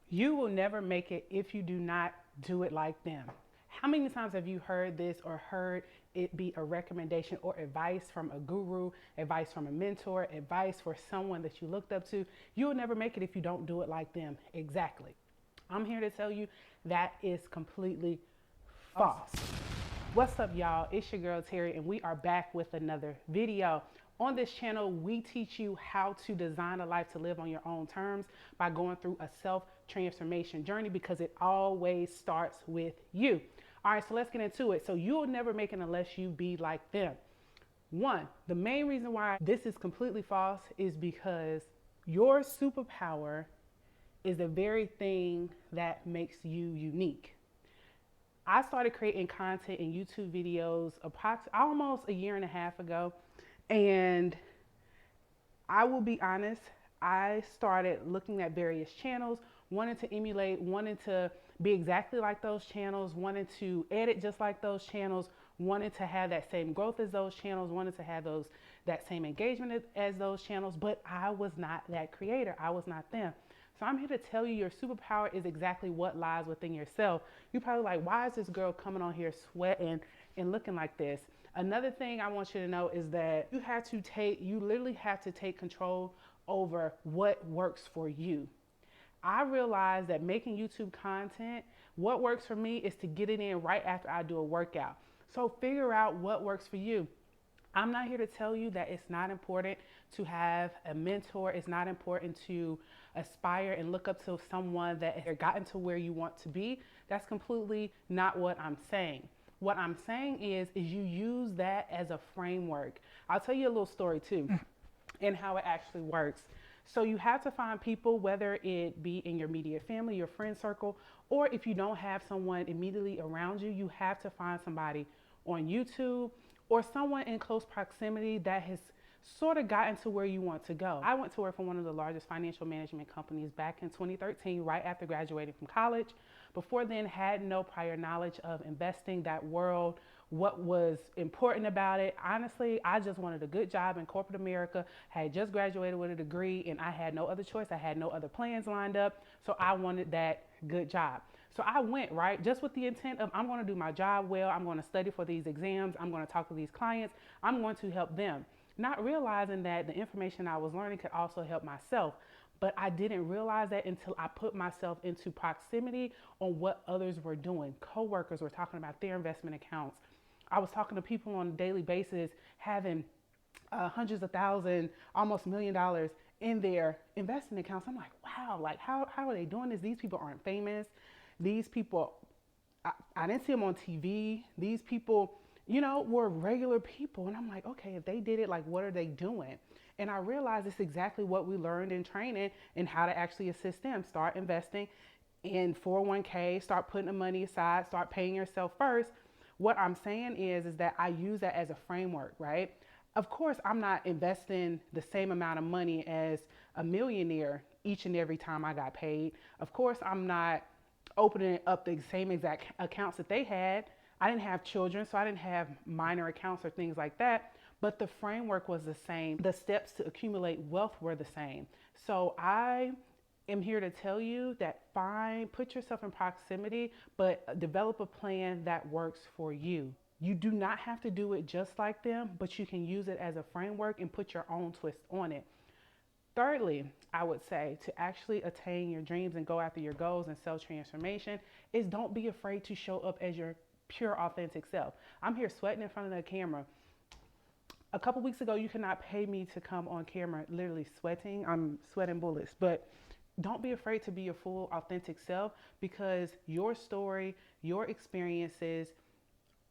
You will never make it if you do not do it like them. How many times have you heard this or heard it be a recommendation or advice from a guru, advice from a mentor, advice for someone that you looked up to? You will never make it if you don't do it like them. Exactly. I'm here to tell you that is completely false. What's up, y'all? It's your girl Terry, and we are back with another video. On this channel, we teach you how to design a life to live on your own terms by going through a self-transformation journey, because it always starts with you. All right, so let's get into it. So you'll never make it unless you be like them. One, the main reason why this is completely false is because your superpower is the very thing that makes you unique. I started creating content in YouTube videos almost a year and a half ago. And I will be honest, I started looking at various channels, wanted to emulate, wanted to be exactly like those channels, wanted to edit just like those channels, wanted to have that same growth as those channels, wanted to have that same engagement as those channels, but I was not that creator. I was not them. So I'm here to tell you your superpower is exactly what lies within yourself. You're probably like, why is this girl coming on here sweating and looking like this? Another thing I want you to know is that you literally have to take control over what works for you. I realized that making YouTube content, what works for me is to get it in right after I do a workout. So figure out what works for you. I'm not here to tell you that it's not important to have a mentor. It's not important to aspire and look up to someone that has gotten to where you want to be. That's completely not what I'm saying. What I'm saying is you use that as a framework. I'll tell you a little story too and how it actually works. So you have to find people, whether it be in your immediate family, your friend circle, or if you don't have someone immediately around you, you have to find somebody on YouTube or someone in close proximity that has sort of gotten to where you want to go. I went to work for one of the largest financial management companies back in 2013, right after graduating from college. Before then, had no prior knowledge of investing, that world, what was important about it. Honestly, I just wanted a good job in corporate America, had just graduated with a degree, and I had no other choice. I had no other plans lined up, so I wanted that good job. So I went, right, just with the intent of I'm going to do my job well, I'm going to study for these exams, I'm going to talk to these clients, I'm going to help them. Not realizing that the information I was learning could also help myself. But I didn't realize that until I put myself into proximity on what others were doing. Coworkers were talking about their investment accounts. I was talking to people on a daily basis having hundreds of thousands, almost $1 million in their investment accounts. I'm like, wow, like how are they doing this? These people aren't famous. These people, I didn't see them on TV. These people, were regular people. And I'm like, okay, if they did it, like, what are they doing? And I realized it's exactly what we learned in training and how to actually assist them. Start investing in 401k, start putting the money aside, start paying yourself first. What I'm saying is that I use that as a framework, right? Of course, I'm not investing the same amount of money as a millionaire each and every time I got paid. Of course, I'm not opening up the same exact accounts that they had. I didn't have children, so I didn't have minor accounts or things like that. But the framework was the same. The steps to accumulate wealth were the same. So I am here to tell you that put yourself in proximity, but develop a plan that works for you. You do not have to do it just like them, but you can use it as a framework and put your own twist on it. Thirdly, I would say to actually attain your dreams and go after your goals and self-transformation is don't be afraid to show up as your pure, authentic self. I'm here sweating in front of the camera. A couple weeks ago, you could not pay me to come on camera literally sweating. I'm sweating bullets, but don't be afraid to be your full, authentic self, because your story, your experiences,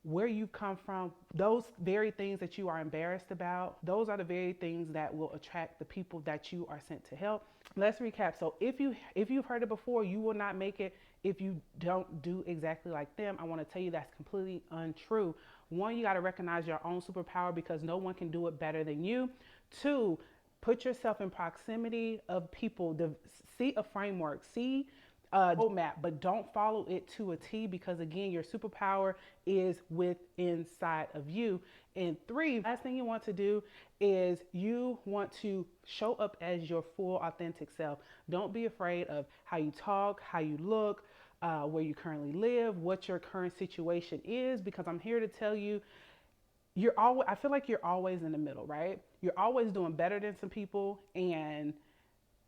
where you come from, those very things that you are embarrassed about, those are the very things that will attract the people that you are sent to help. Let's recap. So if you've heard it before, you will not make it if you don't do exactly like them. I want to tell you that's completely untrue. One, you got to recognize your own superpower because no one can do it better than you. Two, put yourself in proximity of people. See a framework. See roadmap, but don't follow it to a T, because again, your superpower is inside of you. And three, last thing you want to do is you want to show up as your full authentic self. Don't be afraid of how you talk, how you look, where you currently live, what your current situation is, because I'm here to tell you, I feel like you're always in the middle, right? You're always doing better than some people, and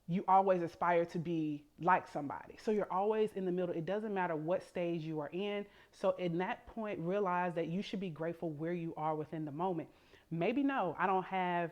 you always aspire to be like somebody. So you're always in the middle. It doesn't matter what stage you are in. So in that point, realize that you should be grateful where you are within the moment. Maybe no, I don't have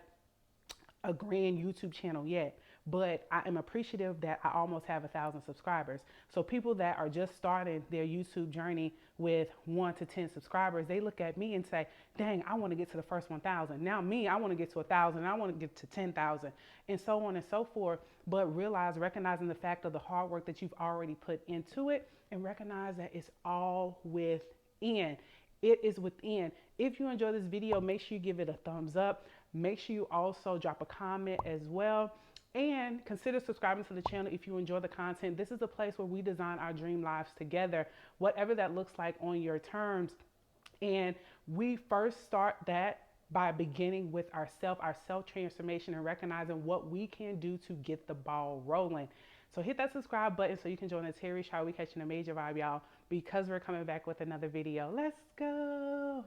a grand YouTube channel yet, but I am appreciative that I almost have 1,000 subscribers. So people that are just starting their YouTube journey with 1 to 10 subscribers, they look at me and say, dang, I want to get to the first 1,000. Now me, I want to get to 1,000. I want to get to 10,000, and so on and so forth. But recognizing the fact of the hard work that you've already put into it, and recognize that it's all within. It is within. If you enjoy this video, make sure you give it a thumbs up. Make sure you also drop a comment as well. And consider subscribing to the channel if you enjoy the content. This is a place where we design our dream lives together, whatever that looks like on your terms. And we first start that by beginning with our self-transformation, and recognizing what we can do to get the ball rolling. So hit that subscribe button so you can join the Terri Show. We catching a major vibe, y'all, because we're coming back with another video. Let's go.